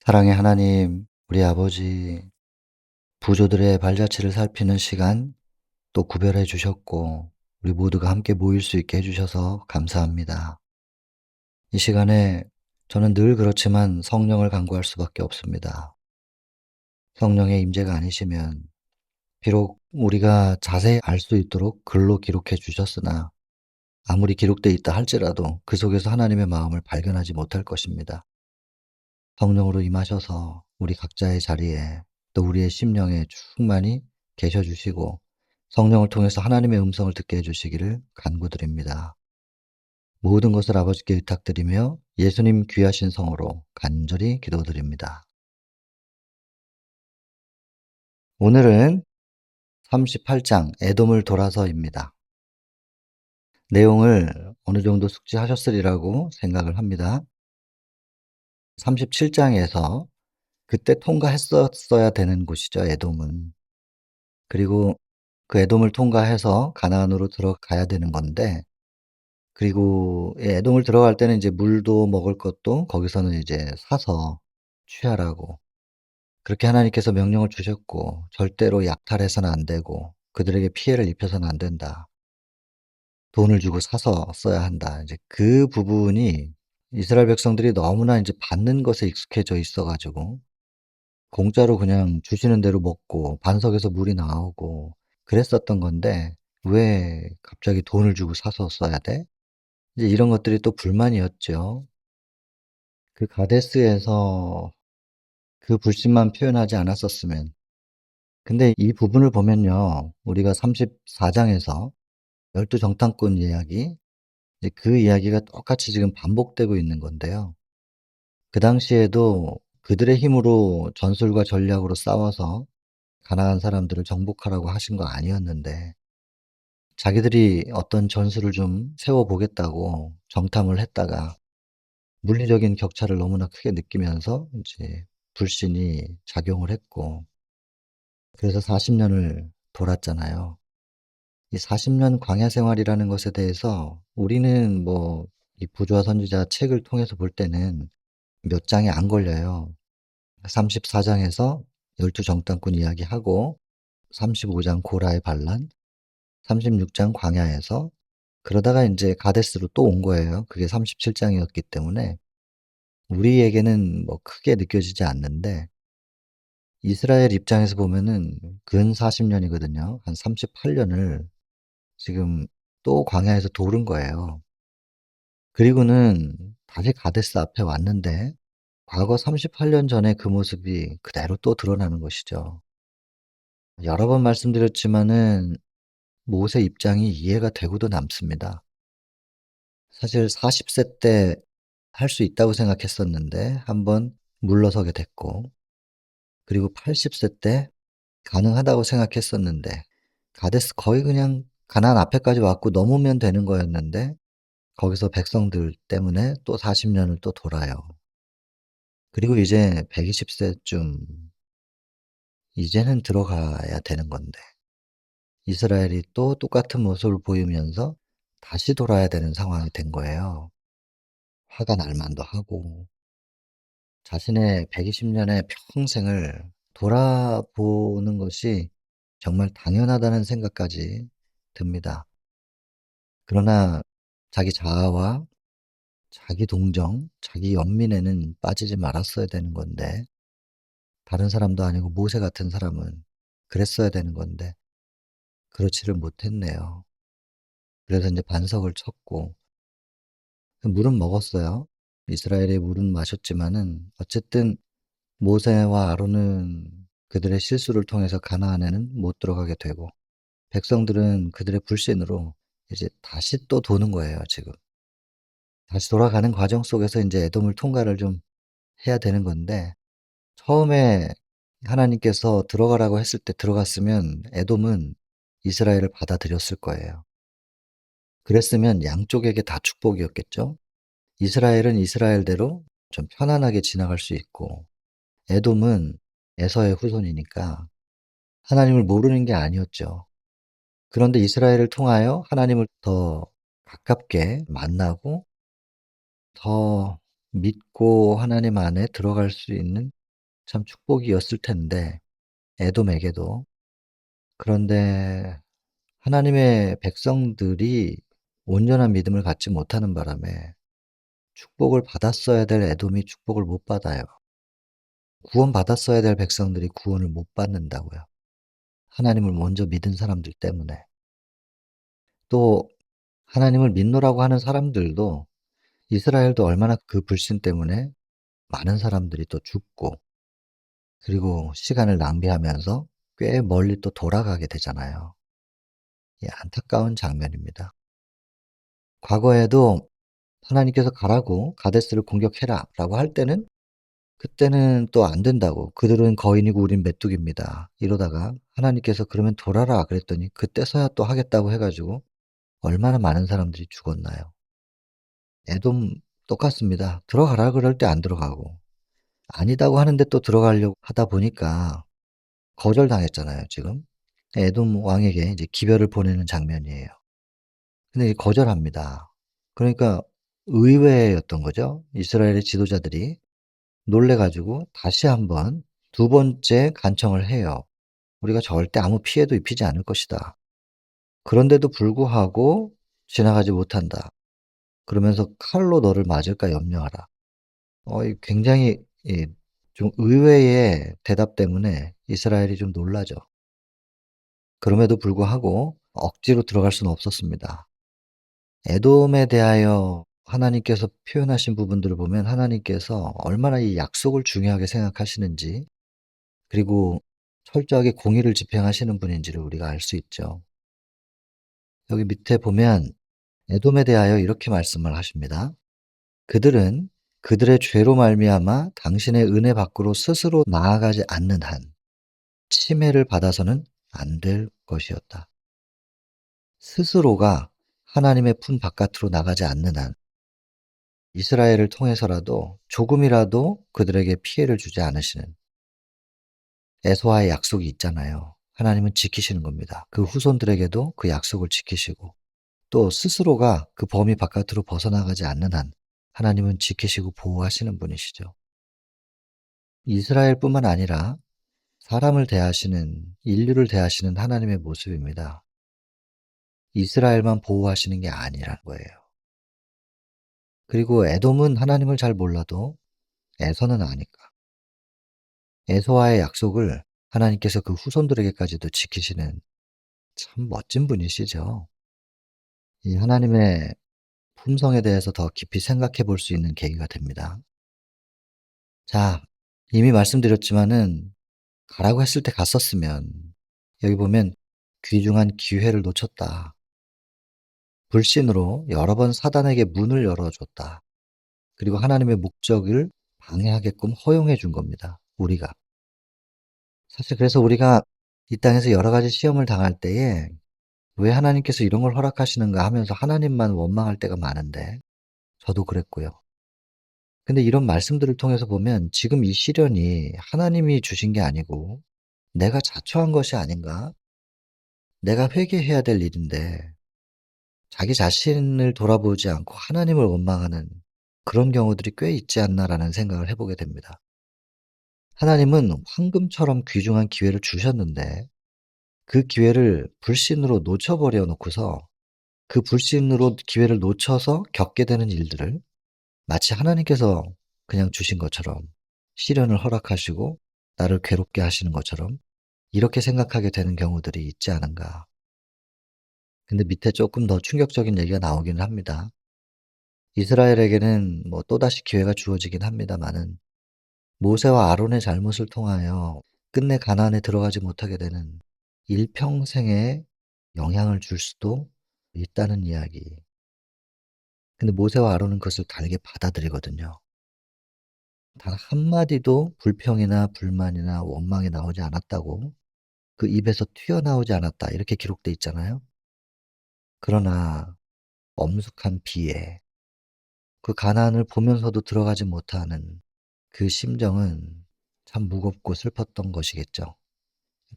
사랑의 하나님, 우리 아버지, 부조들의 발자취를 살피는 시간 또 구별해 주셨고, 우리 모두가 함께 모일 수 있게 해주셔서 감사합니다. 이 시간에 저는 늘 그렇지만 성령을 간구할 수밖에 없습니다. 성령의 임재가 아니시면 비록 우리가 자세히 알 수 있도록 글로 기록해 주셨으나 아무리 기록되어 있다 할지라도 그 속에서 하나님의 마음을 발견하지 못할 것입니다. 성령으로 임하셔서 우리 각자의 자리에 또 우리의 심령에 충만히 계셔 주시고 성령을 통해서 하나님의 음성을 듣게 해 주시기를 간구드립니다. 모든 것을 아버지께 의탁드리며 예수님 귀하신 성으로 간절히 기도드립니다. 오늘은 38장 에돔을 돌아서입니다. 내용을 어느 정도 숙지하셨으리라고 생각을 합니다. 37장에서 그때 통과했었어야 되는 곳이죠, 에돔은. 그리고 그 에돔을 통과해서 가나안으로 들어가야 되는 건데, 그리고 에돔을 들어갈 때는 이제 물도 먹을 것도 거기서는 이제 사서 취하라고 그렇게 하나님께서 명령을 주셨고, 절대로 약탈해서는 안 되고 그들에게 피해를 입혀서는 안 된다. 돈을 주고 사서 써야 한다. 이제 그 부분이 이스라엘 백성들이 너무나 이제 받는 것에 익숙해져 있어 가지고 공짜로 그냥 주시는 대로 먹고 반석에서 물이 나오고 그랬었던 건데, '왜 갑자기 돈을 주고 사서 써야 돼?' 이제 이런 것들이 또 불만이었죠. 그 가데스에서 그 불신만 표현하지 않았었으면. 근데 이 부분을 보면요, 우리가 34 장에서 열두 정탐꾼 이야기, 이제 그 이야기가 똑같이 지금 반복되고 있는 건데요. 그 당시에도 그들의 힘으로 전술과 전략으로 싸워서 가나안 사람들을 정복하라고 하신 거 아니었는데, 자기들이 어떤 전술을 좀 세워 보겠다고 정탐을 했다가 물리적인 격차를 너무나 크게 느끼면서 이제 불신이 작용을 했고, 그래서 40 년을 돌았잖아요. 이 40년 광야 생활이라는 것에 대해서 우리는 뭐 이 부조와 선지자 책을 통해서 볼 때는 몇 장이 안 걸려요. 34 장에서 열두 정탐꾼 이야기하고 35장 고라의 반란, 36장 광야에서, 그러다가 인제 가데스로 또 온 거예요. 그게 37 장이었기 때문에 우리에게는 뭐 크게 느껴지지 않는데, 이스라엘 입장에서 보면은 근 40 년이거든요. 한 38 년을 지금 또 광야에서 돌은 거예요. 그리고는 다시 가데스 앞에 왔는데 과거 38년 전의 그 모습이 그대로 또 드러나는 것이죠. 여러 번 말씀드렸지만은 모세 입장이 이해가 되고도 남습니다. 사실 40세 때 할 수 있다고 생각했었는데 한번 물러서게 됐고, 그리고 80세 때 가능하다고 생각했었는데, 가데스 거의 그냥 가나안 앞에까지 왔고 넘으면 되는 거였는데 거기서 백성들 때문에 또 40 년을 또 돌아요. 그리고 이제 120 세쯤 이제는 들어가야 되는 건데, 이스라엘이 또 똑같은 모습을 보이면서 다시 돌아야 되는 상황이 된 거예요. 화가 날 만도 하고 자신의 120 년의 평생을 돌아보는 것이 정말 당연하다는 생각까지 듭니다. 그러나 자기 자아와 자기 동정, 자기 연민에는 빠지지 말았어야 되는 건데, 다른 사람도 아니고 모세 같은 사람은 그랬어야 되는 건데 그렇지를 못했네요. 그래서 인제 반석을 쳤고, 그 물은 먹었어요. 이스라엘이 물은 마셨지만은 어쨌든 모세와 아론은 그들의 실수를 통해서 가나안에는 못 들어가게 되고, 백성들은 그들의 불신으로 이제 다시 또 도는 거예요 지금. 다시 돌아가는 과정 속에서 인제 에돔을 통과를 좀 해야 되는 건데, 처음에 하나님께서 들어가라고 했을 때 들어갔으면 에돔은 이스라엘을 받아들였을 거예요. 그랬으면 양쪽에게 다 축복이었겠죠. 이스라엘은 이스라엘대로 좀 편안하게 지나갈 수 있고, 에돔은 에서의 후손이니까 하나님을 모르는 게 아니었죠. 그런데 이스라엘을 통하여 하나님을 더 가깝게 만나고 더 믿고 하나님 안에 들어갈 수 있는 참 축복이었을 텐데 에돔에게도. 그런데 하나님의 백성들이 온전한 믿음을 갖지 못하는 바람에 축복을 받았어야 될 에돔이 축복을 못 받아요. 구원받았어야 될 백성들이 구원을 못 받는다고요. 하나님을 먼저 믿은 사람들 때문에. 또 하나님을 믿노라고 하는 사람들도 이스라엘도 얼마나 그 불신 때문에 많은 사람들이 또 죽고 그리고 시간을 낭비하면서 꽤 멀리 또 돌아가게 되잖아요. 이 안타까운 장면입니다. 과거에도 하나님께서 가라고 가데스를 공격해라 라고 할 때는 그때는 또 안 된다고 그들은 거인이고 우린 메뚜기입니다. 이러다가 하나님께서 그러면 돌아라 그랬더니 그때서야 또 하겠다고 해 가지고 얼마나 많은 사람들이 죽었나요. 에돔 똑같습니다. 들어가라 그럴 때 안 들어가고 아니다고 하는데 또 들어가려고 하다 보니까 거절당했잖아요 지금. 에돔 왕에게 이제 기별을 보내는 장면이에요. 근데 거절합니다. 그러니까 의외였던 거죠. 이스라엘의 지도자들이 놀래 가지고 다시 한번 두 번째 간청을 해요. "우리가 절대 아무 피해도 입히지 않을 것이다. 그런데도 불구하고 지나가지 못한다. 그러면서 칼로 너를 맞을까 염려하라." 이 굉장히 좀 의외의 대답 때문에 이스라엘이 좀 놀라죠. 그럼에도 불구하고 억지로 들어갈 수는 없었습니다. 에돔에 대하여 하나님께서 표현하신 부분들을 보면 하나님께서 얼마나 이 약속을 중요하게 생각하시는지 그리고 철저하게 공의를 집행하시는 분인지를 우리가 알 수 있죠. 여기 밑에 보면 에돔에 대하여 이렇게 말씀을 하십니다. "그들은 그들의 죄로 말미암아 당신의 은혜 밖으로 스스로 나아가지 않는 한 침해를 받아서는 안 될 것이었다." 스스로가 하나님의 품 바깥으로 나가지 않는 한 이스라엘을 통해서라도 조금이라도 그들에게 피해를 주지 않으시는 에서와의 약속이 있잖아요. 하나님은 지키시는 겁니다. 그 후손들에게도 그 약속을 지키시고 또 스스로가 그 범위 바깥으로 벗어나가지 않는 한 하나님은 지키시고 보호하시는 분이시죠. 이스라엘뿐만 아니라 사람을 대하시는 인류를 대하시는 하나님의 모습입니다. 이스라엘만 보호하시는 게 아니라는 거예요. 그리고 에돔은 하나님을 잘 몰라도 에서는 아니까. 에서와의 약속을 하나님께서 그 후손들에게까지도 지키시는 참 멋진 분이시죠. 이 하나님의 품성에 대해서 더 깊이 생각해 볼 수 있는 계기가 됩니다. 자, 이미 말씀드렸지만은 가라고 했을 때 갔었으면 여기 보면 귀중한 기회를 놓쳤다. 불신으로 여러 번 사단에게 문을 열어줬다. 그리고 하나님의 목적을 방해하게끔 허용해 준 겁니다. 우리가. 사실 그래서 우리가 이 땅에서 여러 가지 시험을 당할 때에 '왜 하나님께서 이런 걸 허락하시는가.' 하면서 하나님만 원망할 때가 많은데 저도 그랬고요. 근데 이런 말씀들을 통해서 보면 지금 이 시련이 하나님이 주신 게 아니고 '내가 자초한 것이 아닌가? 내가 회개해야 될 일인데' 자기 자신을 돌아보지 않고 하나님을 원망하는 그런 경우들이 꽤 있지 않나라는 생각을 해 보게 됩니다. 하나님은 황금처럼 귀중한 기회를 주셨는데 그 기회를 불신으로 놓쳐 버려 놓고서 그 불신으로 기회를 놓쳐서 겪게 되는 일들을 마치 하나님께서 그냥 주신 것처럼 시련을 허락하시고 나를 괴롭게 하시는 것처럼 이렇게 생각하게 되는 경우들이 있지 않은가. 근데 밑에 조금 더 충격적인 얘기가 나오기는 합니다. 이스라엘에게는 뭐 또다시 기회가 주어지긴 합니다마는 모세와 아론의 잘못을 통하여 끝내 가나안에 들어가지 못하게 되는 일평생에 영향을 줄 수도 있다는 이야기. 근데 모세와 아론은 그것을 달게 받아들이거든요. 단 한마디도 불평이나 불만이나 원망이 나오지 않았다고 그 입에서 튀어나오지 않았다 이렇게 기록돼 있잖아요. 그러나 엄숙한 비애, 그 가나안을 보면서도 들어가지 못하는 그 심정은 참 무겁고 슬펐던 것이겠죠.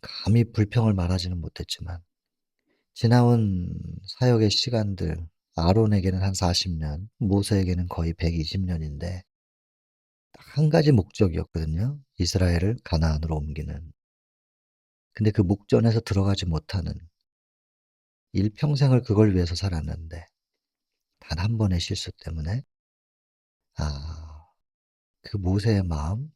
감히 불평을 말하지는 못했지만 지나온 사역의 시간들 아론에게는 한 40년, 모세에게는 거의 120년인데 한 가지 목적이었거든요, 이스라엘을 가나안으로 옮기는. 근데 그 목전에서 들어가지 못하는, 일평생을 그걸 위해서 살았는데 단 한 번의 실수 때문에, 아 그 모세의 마음,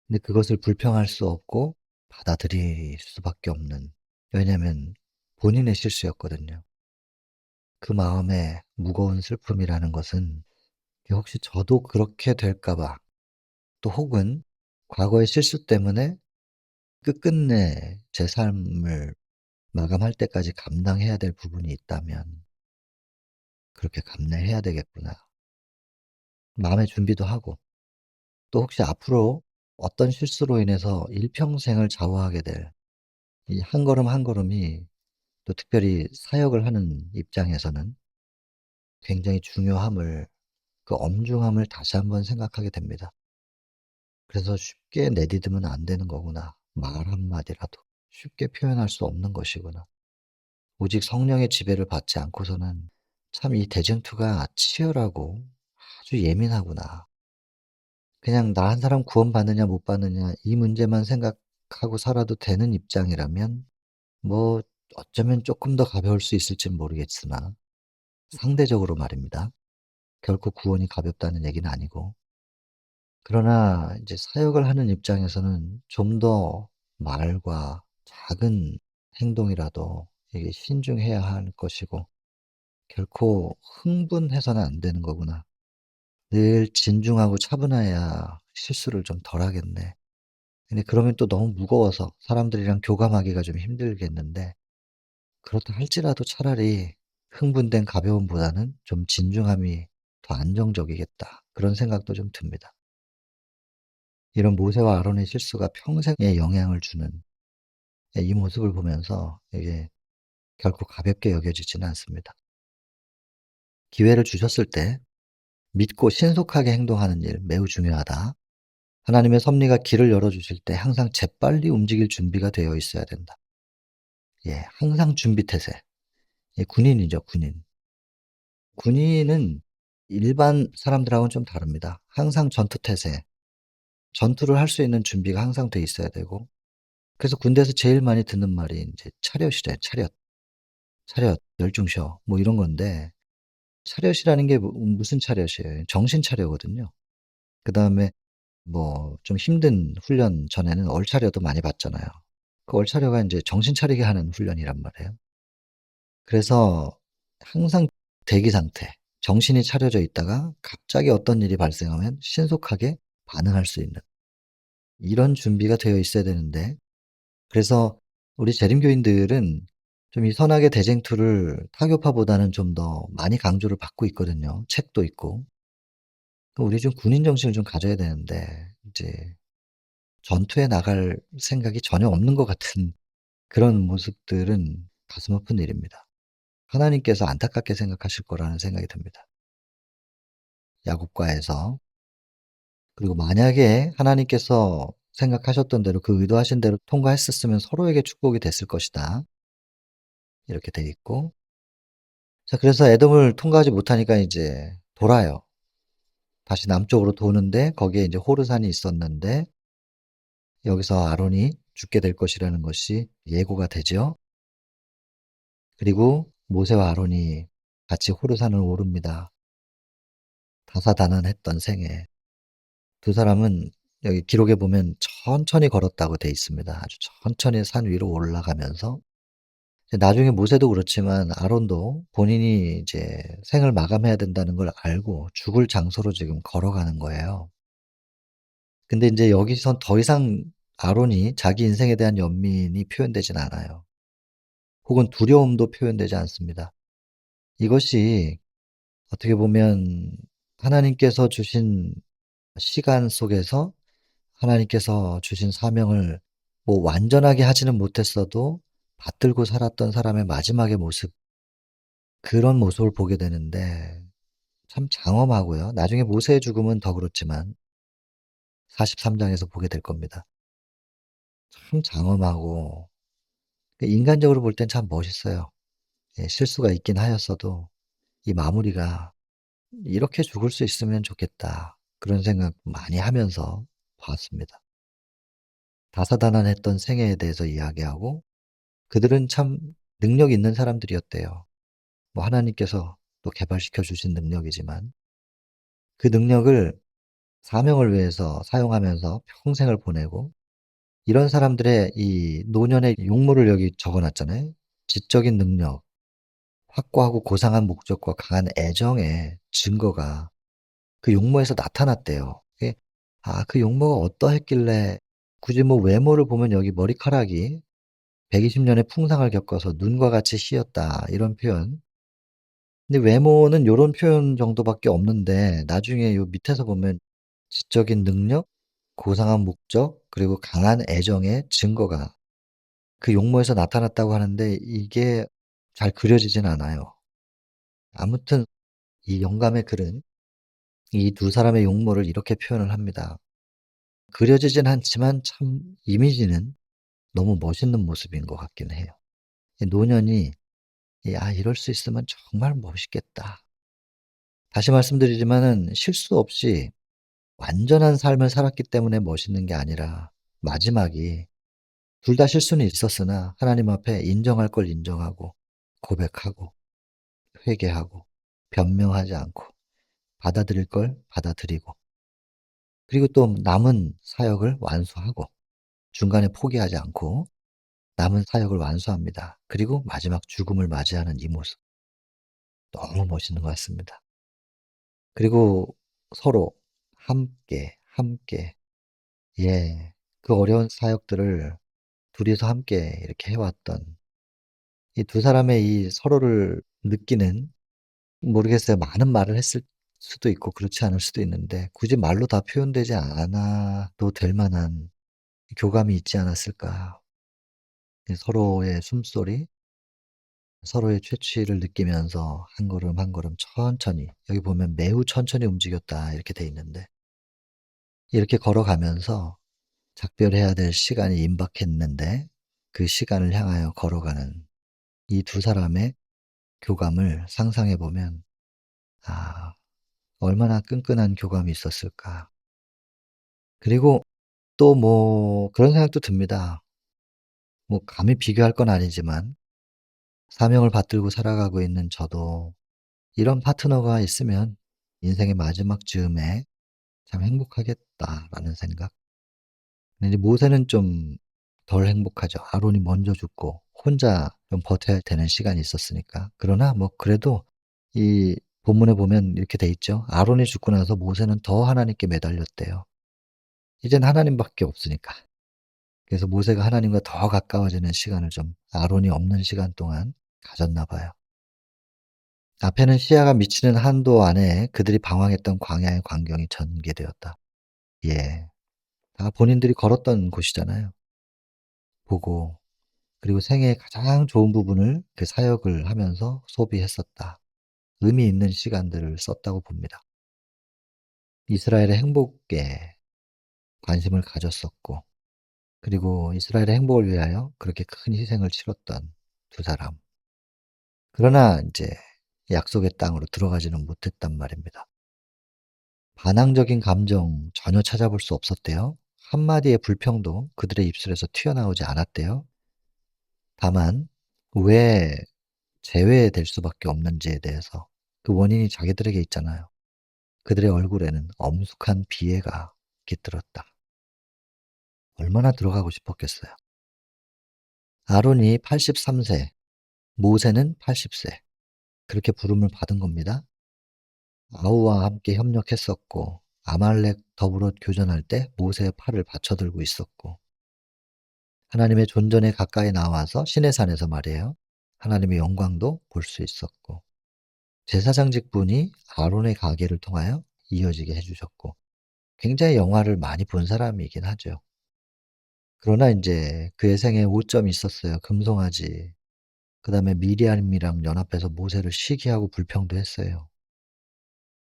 근데 그것을 불평할 수 없고 받아들일 수밖에 없는, 왜냐하면 본인의 실수였거든요. 그 마음의 무거운 슬픔이라는 것은 혹시 저도 그렇게 될까 봐, 또 혹은 과거의 실수 때문에 끝끝내 제 삶을 마감할 때까지 감당해야 될 부분이 있다면 '그렇게 감내해야 되겠구나.' 마음의 준비도 하고, 또 혹시 앞으로 어떤 실수로 인해서 일평생을 좌우하게 될 이 한 걸음 한 걸음이, 또 특별히 사역을 하는 입장에서는 굉장히 중요함을, 그 엄중함을 다시 한번 생각하게 됩니다. 그래서 '쉽게 내디디면 안 되는 거구나. 말 한마디라도 쉽게 표현할 수 없는 것이구나. 오직 성령의 지배를 받지 않고서는 참 이 대쟁투가 치열하고 아주 예민하구나. 그냥 나 한 사람 구원받느냐 못 받느냐 이 문제만 생각하고 살아도 되는 입장이라면 뭐 어쩌면 쪼끔 더 가벼울 수 있을진 모르겠으나, 상대적으로 말입니다. 결코 구원이 가볍다는 얘기는 아니고. 그러나 인제 사역을 하는 입장에서는 좀 더 말과 작은 행동이라도 이게 신중해야 할 것이고, 결코 흥분해서는 안 되는 거구나. 늘 진중하고 차분해야 실수를 좀 덜 하겠네. 근데 그러면 또 너무 무거워서 사람들이랑 교감하기가 좀 힘들겠는데, 그렇다 할지라도 차라리 흥분된 가벼움보다는 좀 진중함이 더 안정적이겠다. 그런 생각도 좀 듭니다. 이런 모세와 아론의 실수가 평생에 영향을 주는, 이 모습을 보면서 이게 결코 가볍게 여겨지지는 않습니다. 기회를 주셨을 때 믿고 신속하게 행동하는 일 매우 중요하다. 하나님의 섭리가 길을 열어 주실 때 항상 재빨리 움직일 준비가 되어 있어야 된다. 예, 항상 준비 태세. 예, 군인이죠, 군인. 군인은 일반 사람들하고는 좀 다릅니다. 항상 전투 태세. 전투를 할 수 있는 준비가 항상 돼 있어야 되고, 그래서 군대에서 제일 많이 듣는 말이 인제 차렷이래요, 차렷. 차렷, 열중셔 뭐 이런 건데, 차렷이라는 게 무슨 차렷이에요? 정신 차려거든요. 그다음에 뭐 좀 힘든 훈련 전에는 얼차려도 많이 받잖아요. 그 얼차려가 인제 정신 차리게 하는 훈련이란 말이에요. 그래서 항상 대기 상태, 정신이 차려져 있다가 갑자기 어떤 일이 발생하면 신속하게 반응할 수 있는, 이런 준비가 되어 있어야 되는데, 그래서 우리 재림교인들은 좀 이 선악의 대쟁투를 타교파보다는 좀 더 많이 강조를 받고 있거든요. 책도 있고. 우리 좀 군인 정신을 좀 가져야 되는데 이제 전투에 나갈 생각이 전혀 없는 것 같은 그런 모습들은 가슴 아픈 일입니다. 하나님께서 안타깝게 생각하실 거라는 생각이 듭니다. 야곱과에서. 그리고 만약에 하나님께서 생각하셨던 대로, 그 의도하신 대로 통과했었으면 서로에게 축복이 됐을 것이다. 이렇게 돼 있고. 자, 그래서 에돔을 통과하지 못하니까 이제 돌아요. 다시 남쪽으로 도는데 거기에 이제 호르산이 있었는데, 여기서 아론이 죽게 될 것이라는 것이 예고가 되죠. 그리고 모세와 아론이 같이 호르산을 오릅니다. 다사다난했던 생애. 두 사람은 여기 기록에 보면 천천히 걸었다고 돼 있습니다. 아주 천천히 산 위로 올라가면서, 이제 나중에 모세도 그렇지만 아론도 본인이 이제 생을 마감해야 된다는 걸 알고 죽을 장소로 지금 걸어가는 거예요. 근데 인제 여기선 더 이상 아론이 자기 인생에 대한 연민이 표현되진 않아요. 혹은 두려움도 표현되지 않습니다. 이것이 어떻게 보면 하나님께서 주신 시간 속에서 하나님께서 주신 사명을 뭐 완전하게 하지는 못했어도 받들고 살았던 사람의 마지막의 모습, 그런 모습을 보게 되는데 참 장엄하고요. 나중에 모세의 죽음은 더 그렇지만 43 장에서 보게 될 겁니다. 참 장엄하고, 인간적으로 볼 땐 참 멋있어요. 예, 실수가 있긴 하였어도 이 마무리가 '이렇게 죽을 수 있으면 좋겠다.' 그런 생각 많이 하면서 봤습니다. 다사다난했던 생애에 대해서 이야기하고 그들은 참 능력 있는 사람들이었대요. 뭐 하나님께서 또 개발시켜 주신 능력이지만 그 능력을 사명을 위해서 사용하면서 평생을 보내고 이런 사람들의 이 노년의 용모를 여기 적어 놨잖아요. 지적인 능력, 확고하고 고상한 목적과 강한 애정의 증거가 그 용모에서 나타났대요. 그게 그 용모가 어떠했길래 굳이 뭐 외모를 보면 여기 머리카락이 120 년의 풍상을 겪어서 눈과 같이 희었다 이런 표현. 근데 외모는 요런 표현 정도밖에 없는데 나중에 요 밑에서 보면 지적인 능력, 고상한 목적, 그리고 강한 애정의 증거가 그 용모에서 나타났다고 하는데 이게 잘 그려지진 않아요. 아무튼 이 영감의 글은 이 두 사람의 용모를 이렇게 표현을 합니다. 그려지진 않지만 참 이미지는 너무 멋있는 모습인 것 같긴 해요. 이 노년이 '이럴 수 있으면 정말 멋있겠다.' 다시 말씀드리지만은 실수 없이 완전한 삶을 살았기 때문에 멋있는 게 아니라 마지막이 둘 다 실수는 있었으나 하나님 앞에 인정할 걸 인정하고 고백하고 회개하고 변명하지 않고 받아들일 걸 받아들이고 그리고 또 남은 사역을 완수하고 중간에 포기하지 않고 남은 사역을 완수합니다. 그리고 마지막 죽음을 맞이하는 이 모습 너무 멋있는 것 같습니다. 그리고 서로 함께, 함께 그 어려운 사역들을 둘이서 함께 이렇게 해 왔던 이 두 사람의 이 서로를 느끼는 모르겠어요. 많은 말을 했을 수도 있고 그렇지 않을 수도 있는데 굳이 말로 다 표현되지 않아도 될 만한 교감이 있지 않았을까. 서로의 숨소리, 서로의 채취를 느끼면서 한 걸음 한 걸음 천천히 여기 보면 "매우 천천히 움직였다." 이렇게 돼 있는데 이렇게 걸어가면서 작별해야 될 시간이 임박했는데 그 시간을 향하여 걸어가는 이 두 사람의 교감을 상상해 보면 '아 얼마나 끈끈한 교감이 있었을까.' 그리고 또 뭐 그런 생각도 듭니다. 뭐 감히 비교할 건 아니지만 사명을 받들고 살아가고 있는 저도 '이런 파트너가 있으면 인생의 마지막 즈음에 참 행복하겠다.'라는 생각. 근데 이제 모세는 좀 덜 행복하죠. 아론이 먼저 죽고 혼자 좀 버텨야 되는 시간이 있었으니까. 그러나 뭐 그래도 이 본문에 보면 이렇게 돼 있죠. 아론이 죽고 나서 모세는 더 하나님께 매달렸대요. 이젠 하나님밖에 없으니까. 그래서 모세가 하나님과 더 가까워지는 시간을 좀 아론이 없는 시간 동안 가졌나 봐요. 앞에는 시야가 미치는 한도 안에 그들이 방황했던 광야의 광경이 전개되었다. 예. 다 본인들이 걸었던 곳이잖아요. 보고 그리고 생애의 가장 좋은 부분을 그 사역을 하면서 소비했었다. 의미 있는 시간들을 썼다고 봅니다. 이스라엘의 행복에 관심을 가졌었고 그리고 이스라엘의 행복을 위하여 그렇게 큰 희생을 치렀던 두 사람. 그러나 인제 약속의 땅으로 들어가지는 못했단 말입니다. 반항적인 감정 전혀 찾아볼 수 없었대요. 한마디의 불평도 그들의 입술에서 튀어나오지 않았대요. 다만 왜 제외될 수밖에 없는지에 대해서 그 원인이 자기들에게 있잖아요. 그들의 얼굴에는 엄숙한 비애가 깃들었다. 얼마나 들어가고 싶었겠어요. 아론이 83 세, 모세는 80 세. 그렇게 부름을 받은 겁니다. 아우와 함께 협력했었고 아말렉 더불어 교전할 때 모세의 팔을 받쳐들고 있었고 하나님의 존전에 가까이 나와서 시내산에서 말이에요. 하나님의 영광도 볼 수 있었고 제사장 직분이 아론의 가계를 통하여 이어지게 해 주셨고 굉장히 영화를 많이 본 사람이긴 하죠. 그러나 인제 그의 생애에 오점이 있었어요. 금송아지. 그다음에 미리암이랑 연합해서 모세를 시기하고 불평도 했어요.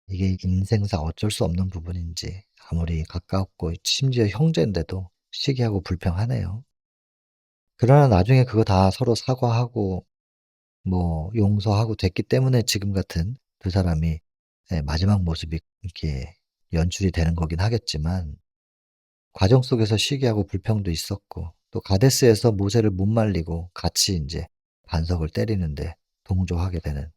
이게 인생사 어쩔 수 없는 부분인지 아무리 가깝고 심지어 형제인데도 시기하고 불평하네요. 그러나 나중에 그거 다 서로 사과하고 뭐 용서하고 됐기 때문에 지금 같은 두 사람이 마지막 모습이 이렇게 연출이 되는 거긴 하겠지만 과정 속에서 시기하고 불평도 있었고 또 가데스에서 모세를 못 말리고 같이 인제 반석을 때리는데 동조하게 되는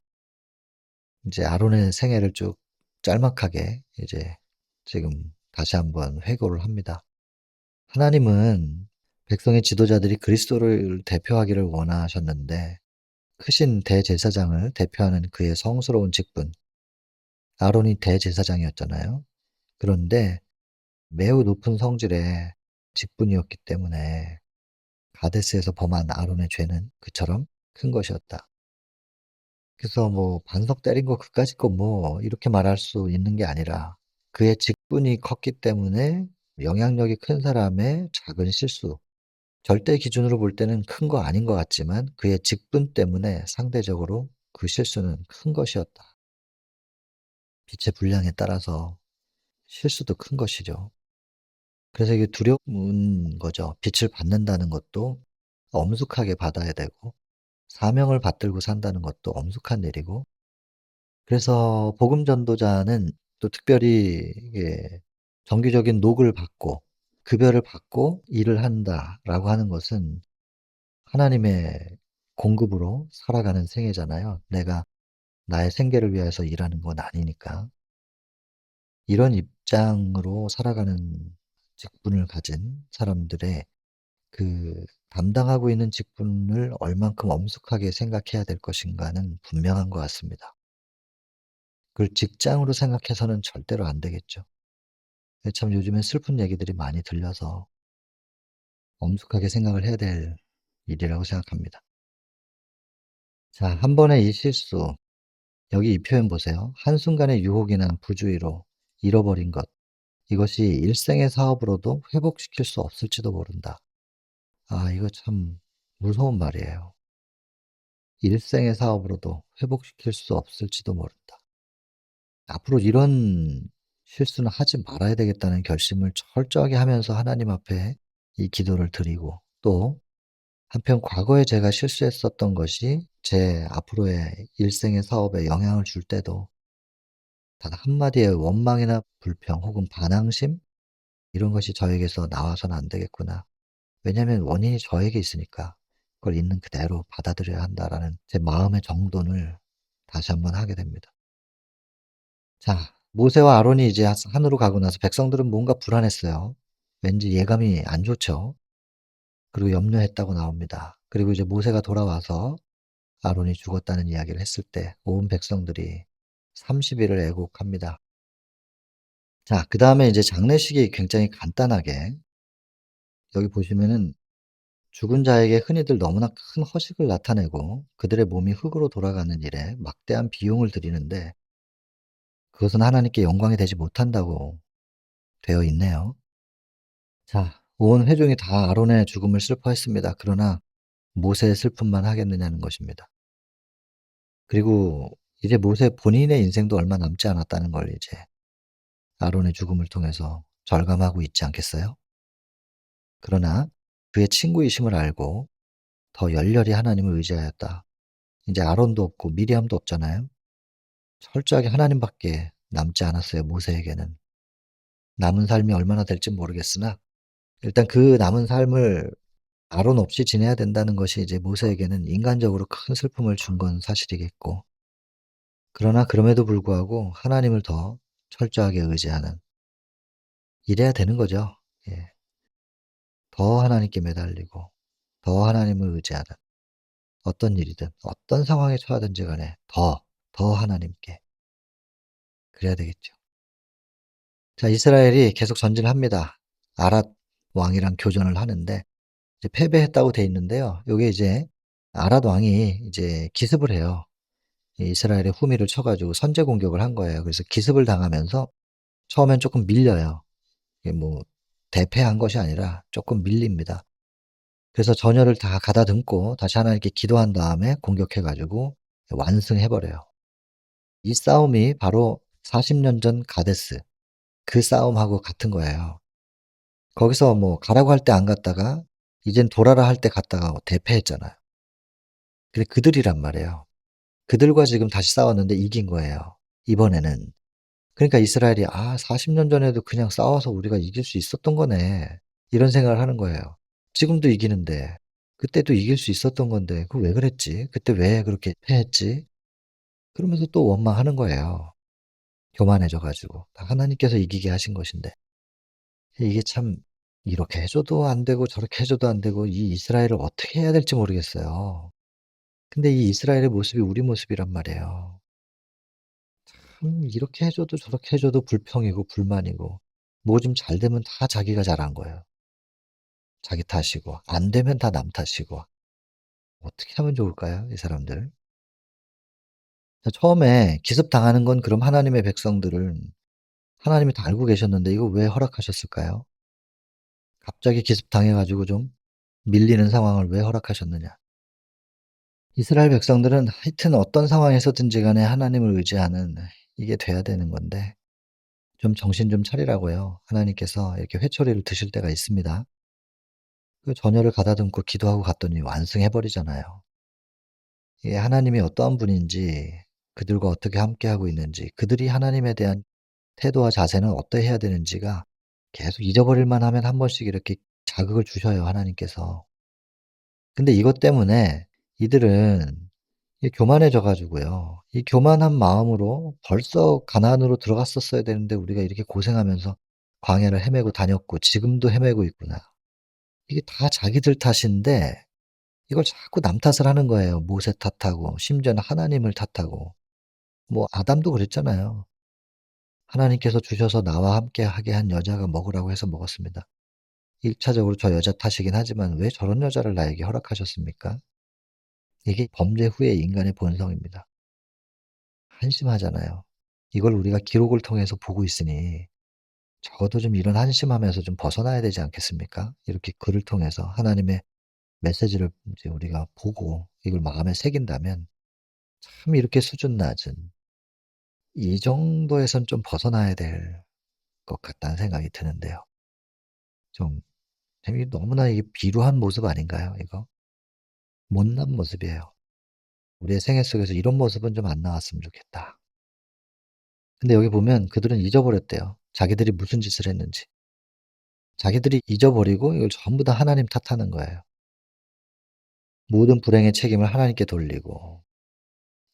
인제 아론의 생애를 쭉 짤막하게 이제 지금 다시 한번 회고를 합니다. 하나님은 백성의 지도자들이 그리스도를 대표하기를 원하셨는데 크신 대제사장을 대표하는 그의 성스러운 직분 아론이 대제사장이었잖아요. 그런데 매우 높은 성질의 직분이었기 때문에 가데스에서 범한 아론의 죄는 그처럼 큰 것이었다. 그래서 뭐 반석 때린 거 그까짓 거 뭐 이렇게 말할 수 있는 게 아니라 그의 직분이 컸기 때문에 영향력이 큰 사람의 작은 실수 절대 기준으로 볼 때는 큰 거 아닌 것 같지만 그의 직분 때문에 상대적으로 그 실수는 큰 것이었다. 빛의 분량에 따라서 실수도 큰 것이죠. 그래서 이게 두려운 거죠. 빛을 받는다는 것도 엄숙하게 받아야 되고 사명을 받들고 산다는 것도 엄숙한 일이고 그래서 복음 전도자는 또 특별히 이게 정기적인 녹을 받고 급여를 받고 일을 한다라고 하는 것은 하나님의 공급으로 살아가는 생애잖아요. 내가 나의 생계를 위해서 일하는 건 아니니까. 이런 입장으로 살아가는 직분을 가진 사람들의 그 담당하고 있는 직분을 얼만큼 엄숙하게 생각해야 될 것인가는 분명한 것 같습니다. 그걸 직장으로 생각해서는 절대로 안 되겠죠. 참 요즘엔 슬픈 얘기들이 많이 들려서 엄숙하게 생각을 해야 될 일이라고 생각합니다. 자, 한 번의 이 실수, 여기 이 표현 보세요. 한순간의 유혹이나 부주의로 잃어버린 것. 이것이 일생의 사업으로도 회복시킬 수 없을지도 모른다. 아, 이거 참 무서운 말이에요. 일생의 사업으로도 회복시킬 수 없을지도 모른다. 앞으로 이런 실수는 하지 말아야 되겠다는 결심을 철저하게 하면서 하나님 앞에 이 기도를 드리고 또 한편 과거에 제가 실수했었던 것이 제 앞으로의 일생의 사업에 영향을 줄 때도 단 한마디의 원망이나 불평 혹은 반항심 이런 것이 저에게서 나와서는 안 되겠구나. 왜냐하면 원인이 저에게 있으니까 그걸 있는 그대로 받아들여야 한다라는 제 마음의 정돈을 다시 한번 하게 됩니다. 자, 모세와 아론이 이제 산으로 가고 나서 백성들은 뭔가 불안했어요. 왠지 예감이 안 좋죠. 그리고 염려했다고 나옵니다. 그리고 이제 모세가 돌아와서 아론이 죽었다는 이야기를 했을 때 온 백성들이 30 일을 애곡합니다. 자, 그다음에 이제 장례식이 굉장히 간단하게 여기 보시면은 죽은 자에게 흔히들 너무나 큰 허식을 나타내고 그들의 몸이 흙으로 돌아가는 일에 막대한 비용을 들이는데 그것은 하나님께 영광이 되지 못한다고 되어 있네요. 자, 온 회중이 다 아론의 죽음을 슬퍼했습니다. 그러나 모세의 슬픔만 하겠느냐는 것입니다. 그리고 이제 모세 본인의 인생도 얼마 남지 않았다는 걸 이제 아론의 죽음을 통해서 절감하고 있지 않겠어요? 그러나 그의 친구이심을 알고 더 열렬히 하나님을 의지하였다. 이제 아론도 없고 미리암도 없잖아요. 철저하게 하나님밖에 남지 않았어요, 모세에게는. 남은 삶이 얼마나 될지 모르겠으나 일단 그 남은 삶을 아론 없이 지내야 된다는 것이 이제 모세에게는 인간적으로 큰 슬픔을 준 건 사실이겠고 그러나 그럼에도 불구하고 하나님을 더 철저하게 의지하는 이래야 되는 거죠. 예. 더 하나님께 매달리고 더 하나님을 의지하는 어떤 일이든 어떤 상황에 처하든지 간에 더 하나님께 그래야 되겠죠. 자, 이스라엘이 계속 전진을 합니다. 아랏 왕이랑 교전을 하는데 이제 패배했다고 돼 있는데요. 요게 이제 아랏 왕이 이제 기습을 해요. 이 이스라엘의 후미를 쳐 가지고 선제 공격을 한 거예요. 그래서 기습을 당하면서 처음엔 쪼끔 밀려요. 이게 뭐 대패한 것이 아니라 쪼끔 밀립니다. 그래서 전열을 다 가다듬고 다시 하나님께 기도한 다음에 공격해 가지고 완승해 버려요. 이 싸움이 바로 40년 전 가데스 그 싸움하고 같은 거예요. 거기서 뭐 가라고 할 때 안 갔다가 이젠 돌아라 할 때 갔다가 대패했잖아요. 근데 그들이란 말이에요. 그들과 지금 다시 싸웠는데 이긴 거예요, 이번에는. 그러니까 이스라엘이 '아 40년 전에도 그냥 싸워서 우리가 이길 수 있었던 거네.' 이런 생각을 하는 거예요. 지금도 이기는데 그때도 이길 수 있었던 건데 '그 왜 그랬지? 그때 왜 그렇게 패했지?' 그러면서 또 원망하는 거예요. 교만해져 가지고. 다 하나님께서 이기게 하신 것인데. 이게 참 이렇게 해 줘도 안 되고 저렇게 해 줘도 안 되고 이 이스라엘을 어떻게 해야 될지 모르겠어요. 근데 이 이스라엘의 모습이 우리 모습이란 말이에요. 이렇게 해 줘도 저렇게 해 줘도 불평이고 불만이고 뭐 좀 잘 되면 다 자기가 잘한 거예요. 자기 탓이고 안 되면 다 남 탓이고. 어떻게 하면 좋을까요, 이 사람들? 처음에 기습당하는 건 그럼 하나님의 백성들은 하나님이 다 알고 계셨는데 이거 왜 허락하셨을까요? 갑자기 기습당해 가지고 좀 밀리는 상황을 왜 허락하셨느냐? 이스라엘 백성들은 하여튼 어떤 상황에서든지 간에 하나님을 의지하는 이게 돼야 되는 건데 좀 정신 좀 차리라고요. 하나님께서 이렇게 회초리를 드실 때가 있습니다. 그 전열을 가다듬고 기도하고 갔더니 완승해 버리잖아요. 이게 하나님이 어떠한 분인지 그들과 어떻게 함께하고 있는지 그들이 하나님에 대한 태도와 자세는 어떠해야 되는지가 계속 잊어버릴 만하면 한 번씩 이렇게 자극을 주셔요, 하나님께서. 근데 이것 때문에 이들은 이 교만해져 가지고요. 이 교만한 마음으로 벌써 가나안으로 들어갔었어야 되는데 우리가 이렇게 고생하면서 광야를 헤매고 다녔고 지금도 헤매고 있구나. 이게 다 자기들 탓인데 이걸 자꾸 남 탓을 하는 거예요. 모세 탓하고 심지어는 하나님을 탓하고. 뭐 아담도 그랬잖아요. 하나님께서 주셔서 나와 함께 하게 한 여자가 먹으라고 해서 먹었습니다. 1 차적으로 저 여자 탓이긴 하지만 '왜 저런 여자를 나에게 허락하셨습니까?' 이게 범죄 후의 인간의 본성입니다. 한심하잖아요. 이걸 우리가 기록을 통해서 보고 있으니 적어도 좀 이런 한심함에서 좀 벗어나야 되지 않겠습니까? 이렇게 글을 통해서 하나님의 메시지를 이제 우리가 보고 이걸 마음에 새긴다면 참 이렇게 수준 낮은 이 정도에선 좀 벗어나야 될 것 같다는 생각이 드는데요. 좀 이게 너무나 이게 비루한 모습 아닌가요, 이거? 못난 모습이에요. 우리의 생애 속에서 이런 모습은 좀 안 나왔으면 좋겠다. 근데 여기 보면 그들은 잊어버렸대요. 자기들이 무슨 짓을 했는지. 자기들이 잊어버리고 이걸 전부 다 하나님 탓하는 거예요. 모든 불행의 책임을 하나님께 돌리고.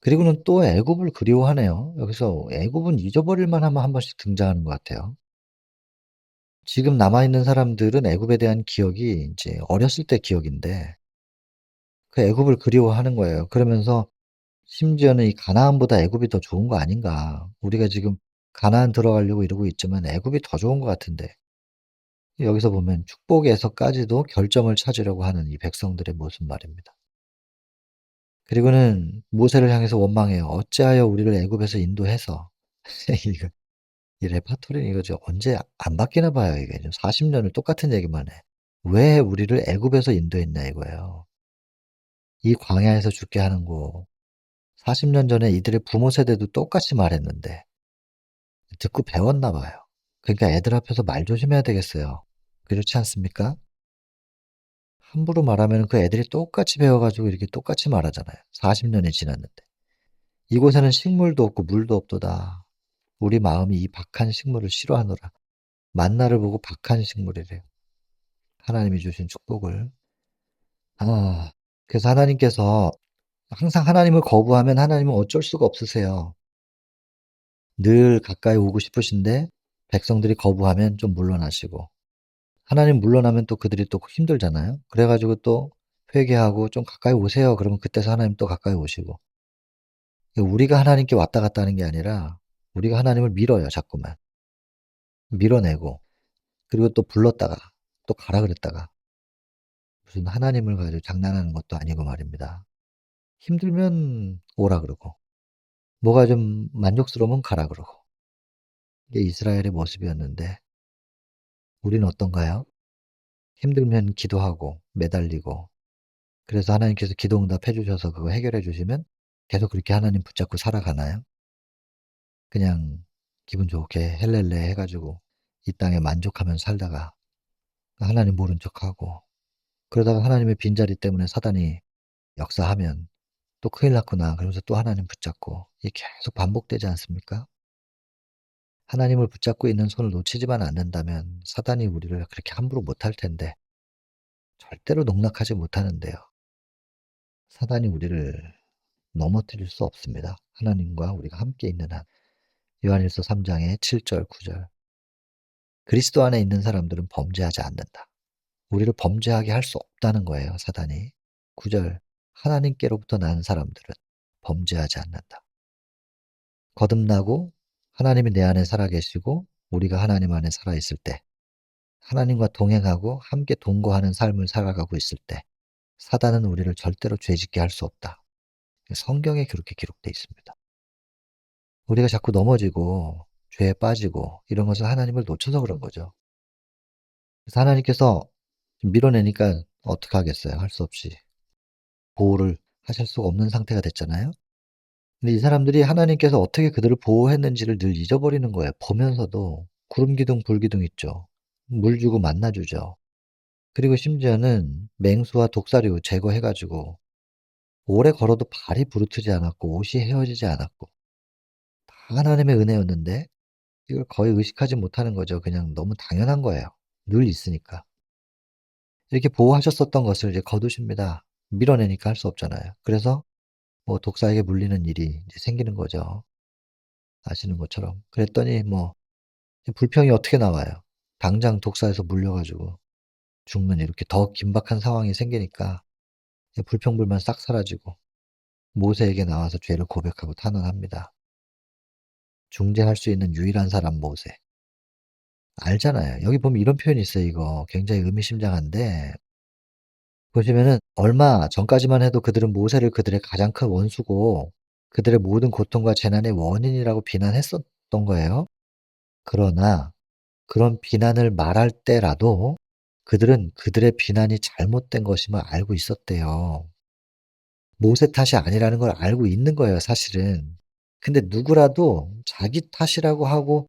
그리고는 또 애굽을 그리워하네요. 여기서 애굽은 잊어버릴 만하면 한 번씩 등장하는 것 같아요. 지금 남아 있는 사람들은 애굽에 대한 기억이 인제 어렸을 때 기억인데 그 애굽을 그리워하는 거예요. 그러면서 심지어는 이 '가나안보다 애굽이 더 좋은 거 아닌가. 우리가 지금 가나안 들어가려고 이러고 있지만 애굽이 더 좋은 것 같은데.' 여기서 보면 축복에서까지도 결점을 찾으려고 하는 이 백성들의 모습 말입니다. 그리고는 모세를 향해서 원망해요. "어찌하여 우리를 애굽에서 인도해서" 이거 이 레파토리는 이거 저 언제 안 바뀌나 봐요 이게. 지금 40 년을 똑같은 얘기만 해. "왜 우리를 애굽에서 인도했냐." 이거예요. 이 광야에서 죽게 하는 거 40년 전에 이들의 부모 세대도 똑같이 말했는데 듣고 배웠나 봐요. 그러니까 애들 앞에서 말 조심해야 되겠어요. 그렇지 않습니까? 함부로 말하면 그 애들이 똑같이 배워 가지고 이렇게 똑같이 말하잖아요. 40 년이 지났는데. "이곳에는 식물도 없고 물도 없도다." 우리 마음이 이 박한 식물을 싫어하노라. 만나를 보고 박한 식물이래요. 하나님이 주신 축복을. 아 그래서 하나님께서 항상 하나님을 거부하면 하나님은 어쩔 수가 없으세요. 늘 가까이 오고 싶으신데 백성들이 거부하면 좀 물러나시고 하나님 물러나면 또 그들이 또 힘들잖아요. 그래 가지고 또 회개하고 "좀 가까이 오세요." 그러면 그때서 하나님 또 가까이 오시고. 우리가 하나님께 왔다 갔다 하는 게 아니라 우리가 하나님을 밀어요 자꾸만. 밀어내고 그리고 또 불렀다가 또 가라 그랬다가 무슨 하나님을 가지고 장난하는 것도 아니고 말입니다. 힘들면 오라 그러고 뭐가 좀 만족스러우면 가라 그러고 이게 이스라엘의 모습이었는데 우리는 어떤가요? 힘들면 기도하고 매달리고 그래서 하나님께서 기도 응답해 주셔서 그거 해결해 주시면 계속 그렇게 하나님 붙잡고 살아가나요? 그냥 기분 좋게 헬렐레 해 가지고 이 땅에 만족하면서 살다가 하나님 모른 척하고 그러다가 하나님의 빈자리 때문에 사단이 역사하면 '또 큰일 났구나.' 그러면서 또 하나님 붙잡고 이게 계속 반복되지 않습니까? 하나님을 붙잡고 있는 손을 놓치지만 않는다면 사단이 우리를 그렇게 함부로 못할 텐데 절대로 농락하지 못하는데요. 사단이 우리를 넘어뜨릴 수 없습니다. 하나님과 우리가 함께 있는 한. 요한일서 3 장의 7절 9 절. 그리스도 안에 있는 사람들은 범죄하지 않는다. 우리를 범죄하게 할 수 없다는 거예요, 사단이. 9 절. 하나님께로부터 난 사람들은 범죄하지 않는다. 거듭나고 하나님이 내 안에 살아 계시고 우리가 하나님 안에 살아 있을 때 하나님과 동행하고 함께 동거하는 삶을 살아가고 있을 때 사단은 우리를 절대로 죄짓게 할 수 없다. 성경에 그렇게 기록되어 있습니다. 우리가 자꾸 넘어지고 죄에 빠지고 이런 것은 하나님을 놓쳐서 그런 거죠. 그래서 하나님께서 밀어내니까 어떡하겠어요. 할 수 없이. 보호를 하실 수가 없는 상태가 됐잖아요. 근데 이 사람들이 하나님께서 어떻게 그들을 보호했는지를 늘 잊어버리는 거예요. 보면서도 구름 기둥, 불 기둥 있죠. 물 주고 만나 주죠. 그리고 심지어는 맹수와 독사류 제거해 가지고 오래 걸어도 발이 부르트지 않았고 옷이 헤어지지 않았고 다 하나님의 은혜였는데 이걸 거의 의식하지 못하는 거죠. 그냥 너무 당연한 거예요. 늘 있으니까. 이렇게 보호하셨었던 것을 이제 거두십니다. 밀어내니까 할 수 없잖아요. 그래서 뭐 독사에게 물리는 일이 이제 생기는 거죠. 아시는 것처럼. 그랬더니 뭐 불평이 어떻게 나와요. 당장 독사에서 물려 가지고 죽는 이렇게 더 긴박한 상황이 생기니까 불평불만 싹 사라지고 모세에게 나와서 죄를 고백하고 탄원합니다. 중재할 수 있는 유일한 사람 모세. 알잖아요. 여기 보면 이런 표현이 있어요 이거. 굉장히 의미심장한데 보시면은 얼마 전까지만 해도 그들은 모세를 그들의 가장 큰 원수고 그들의 모든 고통과 재난의 원인이라고 비난했었던 거예요. 그러나 그런 비난을 말할 때라도 그들은 그들의 비난이 잘못된 것임을 알고 있었대요. 모세 탓이 아니라는 걸 알고 있는 거예요 사실은. 근데 누구라도 자기 탓이라고 하고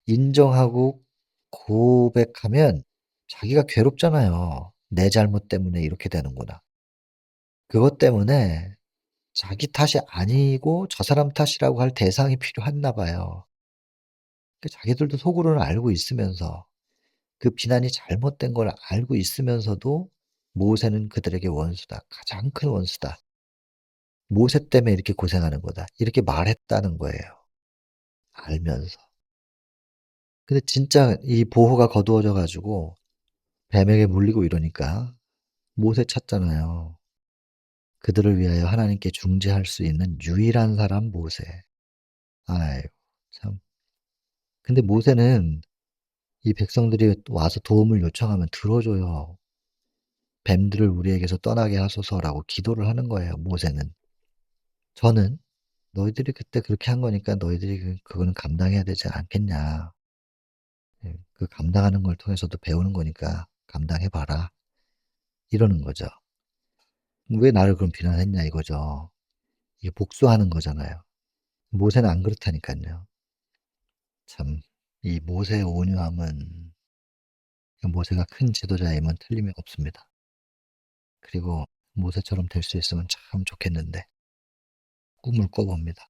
인정하고 고백하면 자기가 괴롭잖아요. '내 잘못 때문에 이렇게 되는구나.' 그것 때문에 자기 탓이 아니고 저 사람 탓이라고 할 대상이 필요했나 봐요. 그 자기들도 속으로는 알고 있으면서 그 비난이 잘못된 걸 알고 있으면서도 모세는 그들에게 원수다. 가장 큰 원수다. 모세 때문에 이렇게 고생하는 거다. 이렇게 말했다는 거예요. 알면서. 근데 진짜 이 보호가 거두어져 가지고 뱀에게 물리고 이러니까 모세 찾잖아요. 그들을 위하여 하나님께 중재할 수 있는 유일한 사람 모세. 아이고 참. 근데 모세는 이 백성들이 와서 도움을 요청하면 들어줘요. "뱀들을 우리에게서 떠나게 하소서."라고 기도를 하는 거예요 모세는. 저는 "너희들이 그때 그렇게 한 거니까 너희들이 그거는 감당해야 되지 않겠냐. 예 그 감당하는 걸 통해서도 배우는 거니까 감당해 봐라." 이러는 거죠. "왜 나를 그럼 비난했냐." 이거죠. 이게 복수하는 거잖아요. 모세는 안 그렇다니깐요. 참 이 모세의 온유함은 모세가 큰 지도자임은 틀림이 없습니다. 그리고 모세처럼 될 수 있으면 참 좋겠는데 꿈을 꿔 봅니다.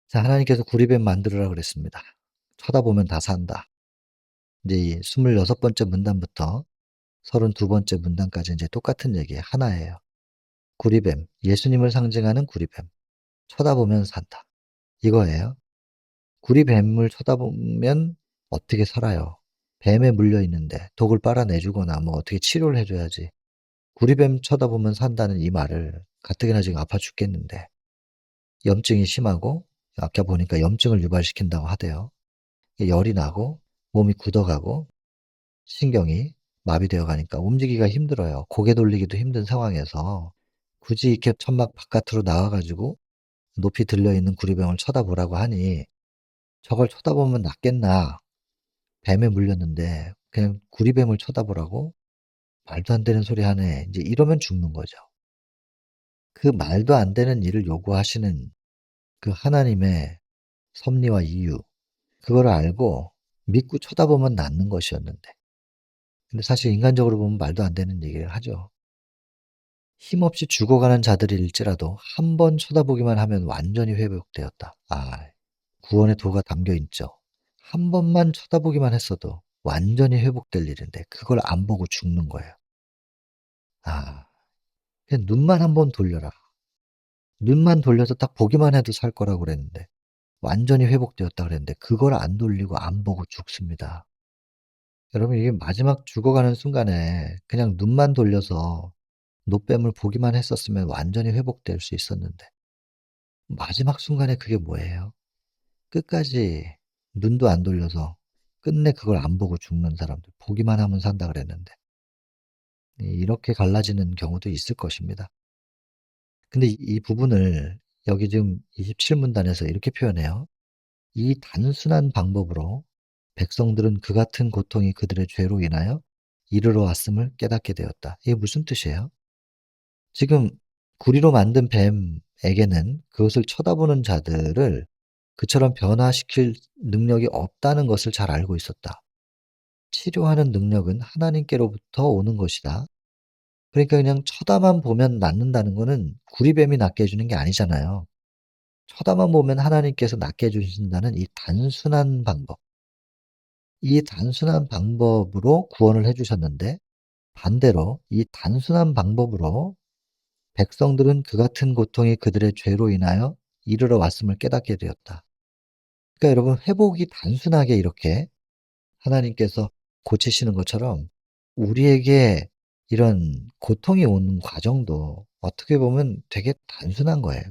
자 하나님께서 구리뱀 만들으라 그랬습니다. 쳐다보면 다 산다. 이제 이 26 번째 문단부터 32 번째 문단까지 인제 똑같은 얘기예요. 하나예요. 구리뱀, 예수님을 상징하는 구리뱀. 쳐다보면 산다. 이거예요. 구리뱀을 쳐다보면 어떻게 살아요. 뱀에 물려 있는데 독을 빨아내 주거나 뭐 어떻게 치료를 해 줘야지. 구리뱀 쳐다보면 산다는 이 말을 가뜩이나 지금 아파 죽겠는데 염증이 심하고 아까 보니까 염증을 유발시킨다고 하대요. 열이 나고 몸이 굳어가고 신경이 마비되어 가니까 움직이기가 힘들어요. 고개 돌리기도 힘든 상황에서 굳이 이렇게 천막 바깥으로 나와 가지고 높이 들려 있는 구리병을 쳐다보라고 하니 '저걸 쳐다보면 낫겠나. 뱀에 물렸는데 그냥 구리뱀을 쳐다보라고? 말도 안 되는 소리 하네.' 인제 이러면 죽는 거죠. 그 말도 안 되는 일을 요구하시는 그 하나님의 섭리와 이유 그거를 알고 믿고 쳐다보면 낫는 것이었는데 근데 사실 인간적으로 보면 말도 안 되는 얘기를 하죠. 힘없이 죽어가는 자들일지라도 한 번 쳐다보기만 하면 완전히 회복되었다. 아 구원의 도가 담겨 있죠. 한 번만 쳐다보기만 했어도 완전히 회복될 일인데 그걸 안 보고 죽는 거예요. 아, 그냥 눈만 한번 돌려라. 눈만 돌려서 딱 보기만 해도 살 거라고 그랬는데 완전히 회복되었다 그랬는데 그걸 안 돌리고 안 보고 죽습니다. 여러분 이게 마지막 죽어가는 순간에 그냥 눈만 돌려서 노뱀을 보기만 했었으면 완전히 회복될 수 있었는데 마지막 순간에 그게 뭐예요? 끝까지 눈도 안 돌려서 끝내 그걸 안 보고 죽는 사람들 보기만 하면 산다 그랬는데 이렇게 갈라지는 경우도 있을 것입니다. 근데 이 부분을 여기 지금 27 문단에서 이렇게 표현해요. "이 단순한 방법으로 백성들은 그 같은 고통이 그들의 죄로 인하여 이르러 왔음을 깨닫게 되었다." 이게 무슨 뜻이에요? 지금 구리로 만든 뱀에게는 그것을 쳐다보는 자들을 그처럼 변화시킬 능력이 없다는 것을 잘 알고 있었다. 치료하는 능력은 하나님께로부터 오는 것이다. 그러니까 그냥 쳐다만 보면 낫는다는 거는 구리뱀이 낫게 해 주는 게 아니잖아요. 쳐다만 보면 하나님께서 낫게 해 주신다는 이 단순한 방법. 이 단순한 방법으로 구원을 해 주셨는데 반대로 이 단순한 방법으로 백성들은 그 같은 고통이 그들의 죄로 인하여 이르러 왔음을 깨닫게 되었다. 그러니까 여러분 회복이 단순하게 이렇게 하나님께서 고치시는 것처럼 우리에게 이런 고통이 오는 과정도 어떻게 보면 되게 단순한 거예요.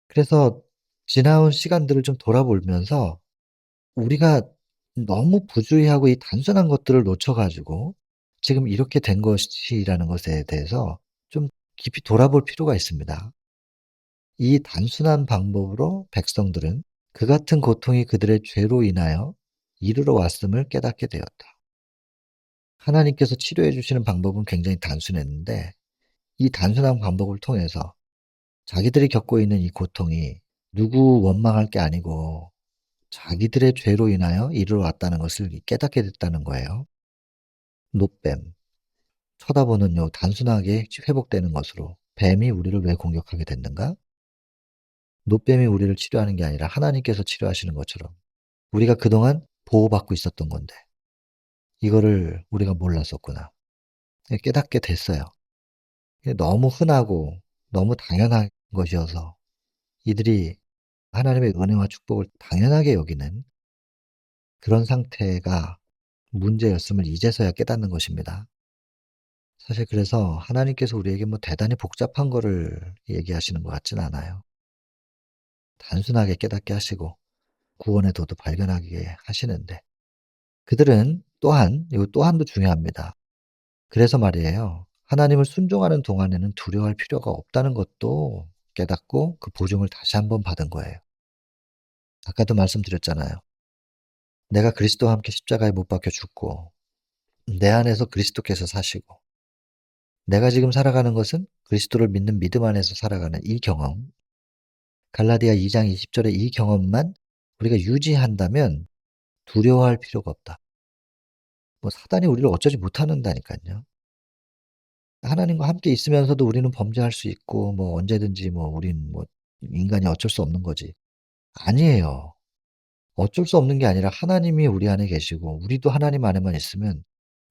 그래서 지나온 시간들을 좀 돌아보면서 우리가 너무 부주의하고 이 단순한 것들을 놓쳐 가지고 지금 이렇게 된 것이라는 것에 대해서 좀 깊이 돌아볼 필요가 있습니다. 이 단순한 방법으로 백성들은 그 같은 고통이 그들의 죄로 인하여 이르러 왔음을 깨닫게 되었다. 하나님께서 치료해 주시는 방법은 굉장히 단순했는데 이 단순한 방법을 통해서 자기들이 겪고 있는 이 고통이 누구 원망할 게 아니고 자기들의 죄로 인하여 이르러 왔다는 것을 깨닫게 됐다는 거예요. 노뱀, 쳐다보는 요 단순하게 회복되는 것으로 뱀이 우리를 왜 공격하게 됐는가? 노뱀이 우리를 치료하는 게 아니라 하나님께서 치료하시는 것처럼 우리가 그동안 보호받고 있었던 건데 이거를 우리가 몰랐었구나. 깨닫게 됐어요. 너무 흔하고 너무 당연한 것이어서 이들이 하나님의 은혜와 축복을 당연하게 여기는 그런 상태가 문제였음을 이제서야 깨닫는 것입니다. 사실 그래서 하나님께서 우리에게 뭐 대단히 복잡한 거를 얘기하시는 것 같진 않아요. 단순하게 깨닫게 하시고 구원의 도도 발견하게 하시는데 그들은 또한 이 또한도 중요합니다. 그래서 말이에요. 하나님을 순종하는 동안에는 두려워할 필요가 없다는 것도 깨닫고 그 보증을 다시 한번 받은 거예요. 아까도 말씀드렸잖아요. 내가 그리스도와 함께 십자가에 못 박혀 죽고 내 안에서 그리스도께서 사시고 내가 지금 살아가는 것은 그리스도를 믿는 믿음 안에서 살아가는 이 경험, 갈라디아 2장 20 절의 이 경험만 우리가 유지한다면 두려워할 필요가 없다. 뭐 사단이 우리를 어쩌지 못하는다니깐요. 하나님과 함께 있으면서도 우리는 범죄할 수 있고 뭐 언제든지 뭐 우린 뭐 인간이 어쩔 수 없는 거지. 아니에요. 어쩔 수 없는 게 아니라 하나님이 우리 안에 계시고 우리도 하나님 안에만 있으면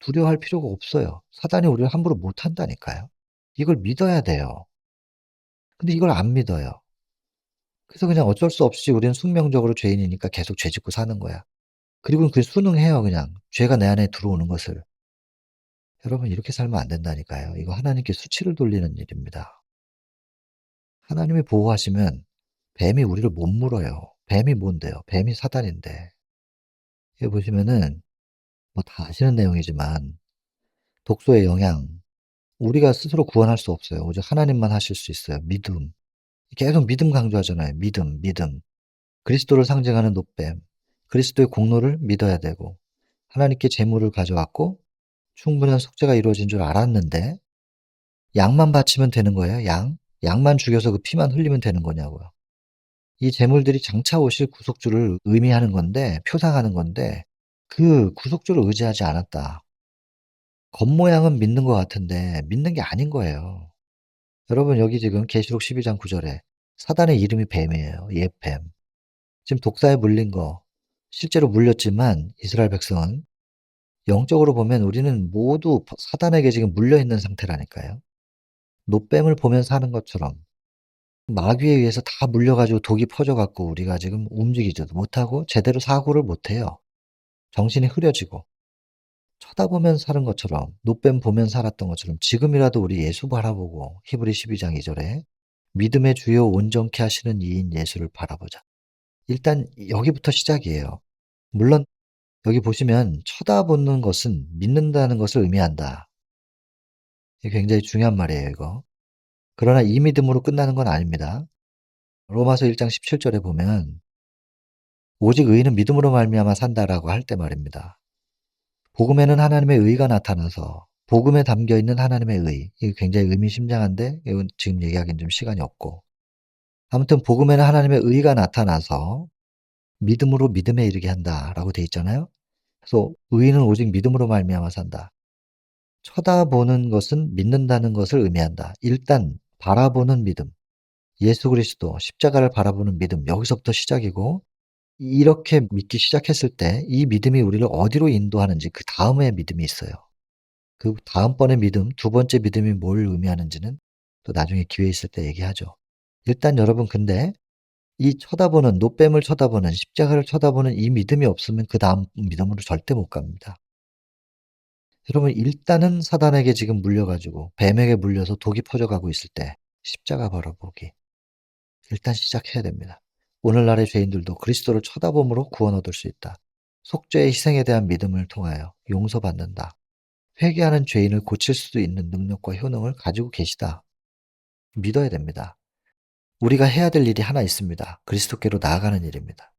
두려워할 필요가 없어요. 사단이 우리를 함부로 못 한다니까요. 이걸 믿어야 돼요. 근데 이걸 안 믿어요. 그래서 그냥 어쩔 수 없이 우리는 숙명적으로 죄인이니까 계속 죄 짓고 사는 거야. 그리고는 그게 순응해요 그냥. 죄가 내 안에 들어오는 것을. 여러분 이렇게 살면 안 된다니까요. 이거 하나님께 수치를 돌리는 일입니다. 하나님이 보호하시면 뱀이 우리를 못 물어요. 뱀이 뭔데요? 뱀이 사단인데. 여기 보시면은 뭐 다 아시는 내용이지만 독소의 영향, 우리가 스스로 구원할 수 없어요. 오직 하나님만 하실 수 있어요. 믿음. 계속 믿음 강조하잖아요. 믿음, 믿음. 그리스도를 상징하는 노뱀. 그리스도의 공로를 믿어야 되고 하나님께 제물을 가져왔고 충분한 속죄가 이루어진 줄 알았는데 양만 바치면 되는 거예요, 양? 양만 죽여서 그 피만 흘리면 되는 거냐고요. 이 제물들이 장차 오실 구속주를 의미하는 건데 표상하는 건데 그 구속주를 의지하지 않았다. 겉모양은 믿는 것 같은데 믿는 게 아닌 거예요. 여러분 여기 지금 계시록 12장 9 절에 사단의 이름이 뱀이에요. 옛뱀. 지금 독사에 물린 거 실제로 물렸지만 이스라엘 백성은 영적으로 보면 우리는 모두 사단에게 지금 물려 있는 상태라니까요. 노뱀을 보면서 하는 것처럼 마귀에 의해서 다 물려 가지고 독이 퍼져 갖고 우리가 지금 움직이지도 못하고 제대로 사고를 못 해요. 정신이 흐려지고 쳐다보면서 사는 것처럼 노뱀 보면서 살았던 것처럼 지금이라도 우리 예수 바라보고 히브리 12장 2 절에 "믿음의 주요 온전케 하시는 이인 예수를 바라보자." 일단 여기부터 시작이에요. 물론 여기 보시면 "쳐다보는 것은 믿는다는 것을 의미한다." 이게 굉장히 중요한 말이에요 이거. 그러나 이 믿음으로 끝나는 건 아닙니다. 로마서 1장 17 절에 보면 "오직 의인은 믿음으로 말미암아 산다."라고 할 때 말입니다. 복음에는 하나님의 의가 나타나서 복음에 담겨 있는 하나님의 의, 이게 굉장히 의미심장한데 이건 지금 얘기하기는 좀 시간이 없고, 아무튼 복음에는 하나님의 의가 나타나서 믿음으로 믿음에 이르게 한다라고 돼 있잖아요. 그래서 의인은 오직 믿음으로 말미암아 산다. 쳐다보는 것은 믿는다는 것을 의미한다. 일단 바라보는 믿음, 예수 그리스도 십자가를 바라보는 믿음, 여기서부터 시작이고, 이렇게 믿기 시작했을 때 이 믿음이 우리를 어디로 인도하는지 그 다음에 믿음이 있어요. 그 다음번의 믿음, 두 번째 믿음이 뭘 의미하는지는 또 나중에 기회 있을 때 얘기하죠. 일단 여러분, 근데 이 쳐다보는, 노뱀을 쳐다보는, 십자가를 쳐다보는 이 믿음이 없으면 그다음 믿음으로 절대 못 갑니다. 여러분, 일단은 사단에게 지금 물려 가지고 뱀에게 물려서 독이 퍼져가고 있을 때 십자가 바라보기 일단 시작해야 됩니다. 오늘날의 죄인들도 그리스도를 쳐다봄으로 구원 얻을 수 있다. 속죄의 희생에 대한 믿음을 통하여 용서받는다. 회개하는 죄인을 고칠 수 있는 능력과 효능을 가지고 계시다. 믿어야 됩니다. 우리가 해야 될 일이 하나 있습니다. 그리스도께로 나아가는 일입니다.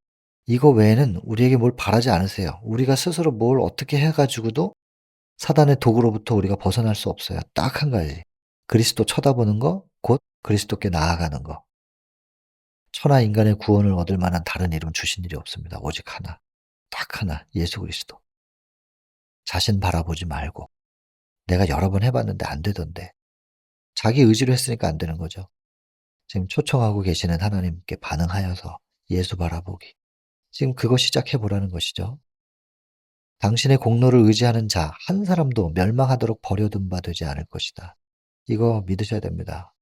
이거 외에는 우리에게 뭘 바라지 않으세요. 우리가 스스로 뭘 어떻게 해 가지고도 사단의 도구로부터 우리가 벗어날 수 없어요. 딱 한 가지. 그리스도 쳐다보는 거, 곧 그리스도께 나아가는 거. 천하 인간의 구원을 얻을 만한 다른 이름 주신 일이 없습니다. 오직 하나. 딱 하나. 예수 그리스도. 자신 바라보지 말고. 내가 여러 번 해봤는데 안 되던데. 자기 의지로 했으니까 안 되는 거죠. 지금 초청하고 계시는 하나님께 반응하여서 예수 바라보기. 지금 그거 시작해 보라는 것이죠. 당신의 공로를 의지하는 자 한 사람도 멸망하도록 버려둔 바 되지 않을 것이다. 이거 믿으셔야 됩니다.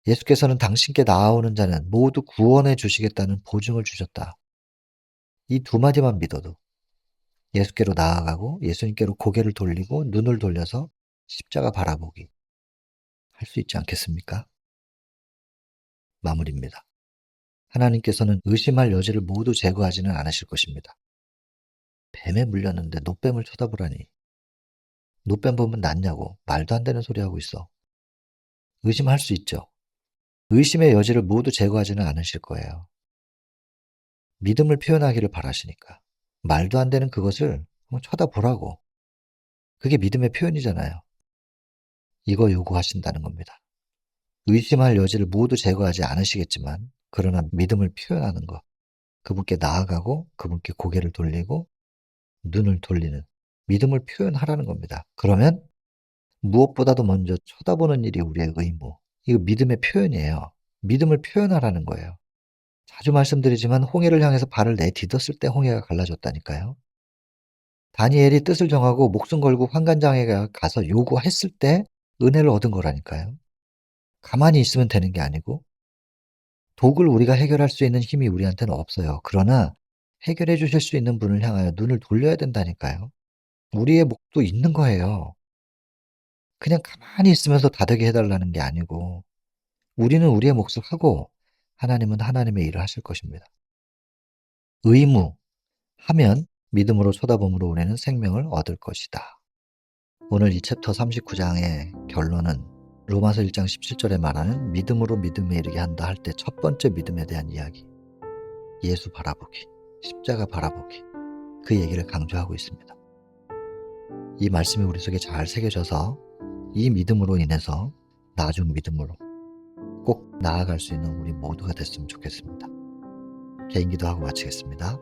예수께서는 당신께 나아오는 자는 모두 구원해 주시겠다는 보증을 주셨다. 이 두 마디만 믿어도 예수께로 나아가고 예수님께로 고개를 돌리고 눈을 돌려서 십자가 바라보기 할 수 있지 않겠습니까? 마무리입니다. 하나님께서는 의심할 여지를 모두 제거하지는 않으실 것입니다. 뱀에 물렸는데 노뱀을 쳐다보라니. 노뱀 보면 낫냐고. 말도 안 되는 소리 하고 있어. 의심할 수 있죠. 의심의 여지를 모두 제거하지는 않으실 거예요. 믿음을 표현하기를 바라시니까. 말도 안 되는 그것을 쳐다보라고. 그게 믿음의 표현이잖아요. 이거 요구하신다는 겁니다. 의심할 여지를 모두 제거하지 않으시겠지만 그러나 믿음을 표현하는 것. 그분께 나아가고 그분께 고개를 돌리고 눈을 돌리는 믿음을 표현하라는 겁니다. 그러면 무엇보다도 먼저 쳐다보는 일이 우리의 의무. 이거 믿음의 표현이에요. 믿음을 표현하라는 거예요. 자주 말씀드리지만 홍해를 향해서 발을 내딛었을 때 홍해가 갈라졌다니까요. 다니엘이 뜻을 정하고 목숨 걸고 환관장에 가서 요구했을 때 은혜를 얻은 거라니까요. 가만히 있으면 되는 게 아니고 독을 우리가 해결할 수 있는 힘이 우리한테는 없어요. 그러나 해결해 주실 수 있는 분을 향하여 눈을 돌려야 된다니까요. 우리의 몫도 있는 거예요. 그냥 가만히 있으면서 다되게 해 달라는 게 아니고 우리는 우리의 몫을 하고 하나님은 하나님의 일을 하실 것입니다. 의무 하면 믿음으로 쳐다봄으로 우리는 생명을 얻을 것이다. 오늘 이 챕터 39장의 결론은 로마서 1장 17절에 말하는 믿음으로 믿음에 이르게 한다 할 때 첫 번째 믿음에 대한 이야기. 예수 바라보기, 십자가 바라보기. 그 얘기를 강조하고 있습니다. 이 말씀이 우리 속에 잘 새겨져서 이 믿음으로 인해서 나중 믿음으로 꼭 나아갈 수 있는 우리 모두가 됐으면 좋겠습니다. 개인기도 하고 마치겠습니다.